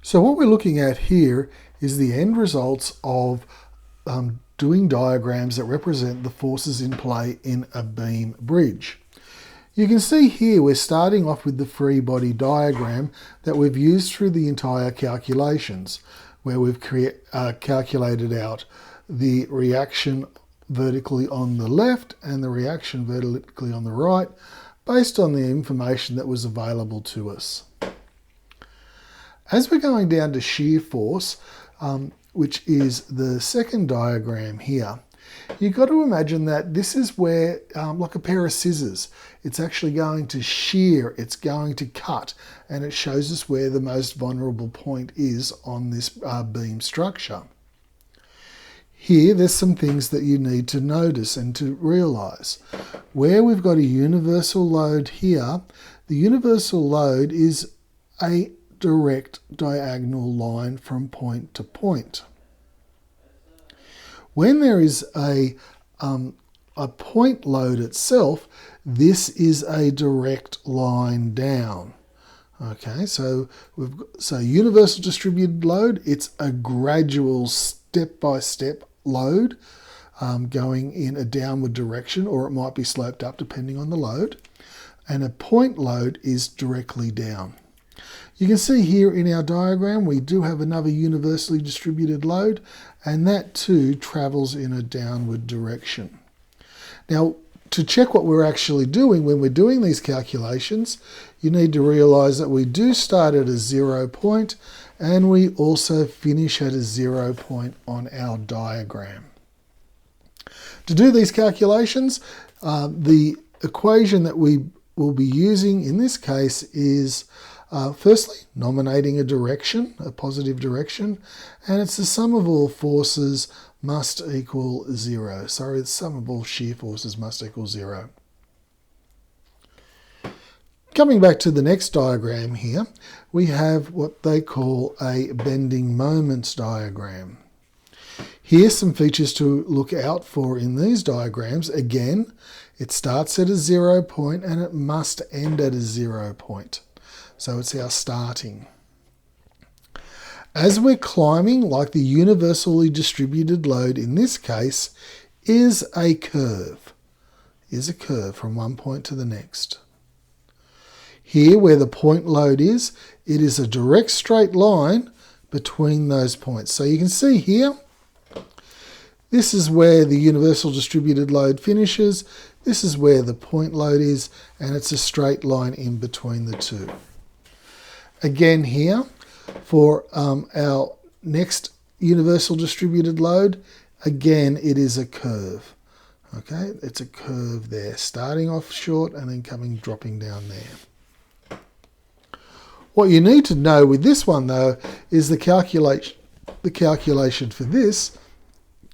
So what we're looking at here is the end results of doing diagrams that represent the forces in play in a beam bridge. You can see here we're starting off with the free body diagram that we've used through the entire calculations, where we've calculated out the reaction vertically on the left and the reaction vertically on the right, based on the information that was available to us. As we're going down to shear force, which is the second diagram here, you've got to imagine that this is where, like a pair of scissors, it's actually going to shear, it's going to cut, and it shows us where the most vulnerable point is on this beam structure. Here, there's some things that you need to notice and to realise. Where we've got a universal load here, the universal load is a direct diagonal line from point to point. When there is a point load itself, this is a direct line down. Okay, so universal distributed load, it's a gradual step-by-step load going in a downward direction, or it might be sloped up depending on the load. And a point load is directly down. You can see here in our diagram we do have another universally distributed load, and that too travels in a downward direction. Now, to check what we're actually doing when we're doing these calculations, you need to realise that we do start at a 0 point and we also finish at a 0 point on our diagram. To do these calculations, the equation that we will be using in this case is firstly, nominating a direction, a positive direction, and it's the sum of all forces must equal 0. Sorry, the sum of all shear forces must equal 0. Coming back to the next diagram here, we have what they call a bending moments diagram. Here's some features to look out for in these diagrams. Again, it starts at a 0 point and it must end at a 0 point. So it's our starting. As we're climbing, like the universally distributed load in this case, is a curve from one point to the next. Here, where the point load is, it is a direct straight line between those points. So you can see here, this is where the universal distributed load finishes, this is where the point load is, and it's a straight line in between the two. Again here, for our next universal distributed load, again it is a curve. Okay, it's a curve there, starting off short and then dropping down there. What you need to know with this one though is the calculation for this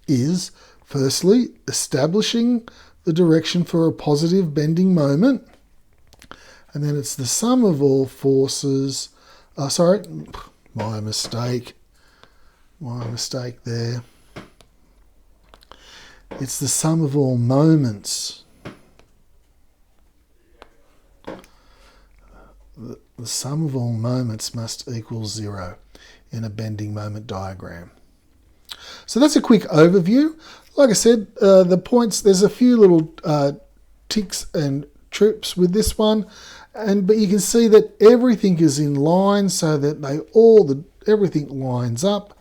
is firstly establishing the direction for a positive bending moment, and then it's the sum of all forces. My mistake there. It's the sum of all moments. The sum of all moments must equal 0 in a bending moment diagram. So that's a quick overview. Like I said, the points, there's a few little ticks and trips with this one. But you can see that everything is in line so that everything lines up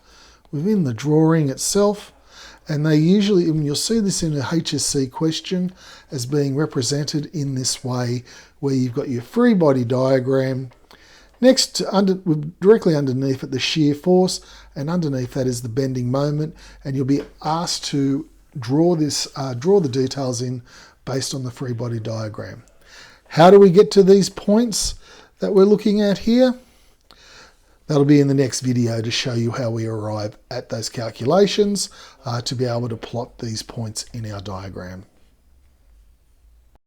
within the drawing itself. And they usually, and you'll see this in a HSC question as being represented in this way, where you've got your free body diagram. Next, directly underneath it, the shear force, and underneath that is the bending moment. And you'll be asked to draw the details in based on the free body diagram. How do we get to these points that we're looking at here? That'll be in the next video to show you how we arrive at those calculations to be able to plot these points in our diagram.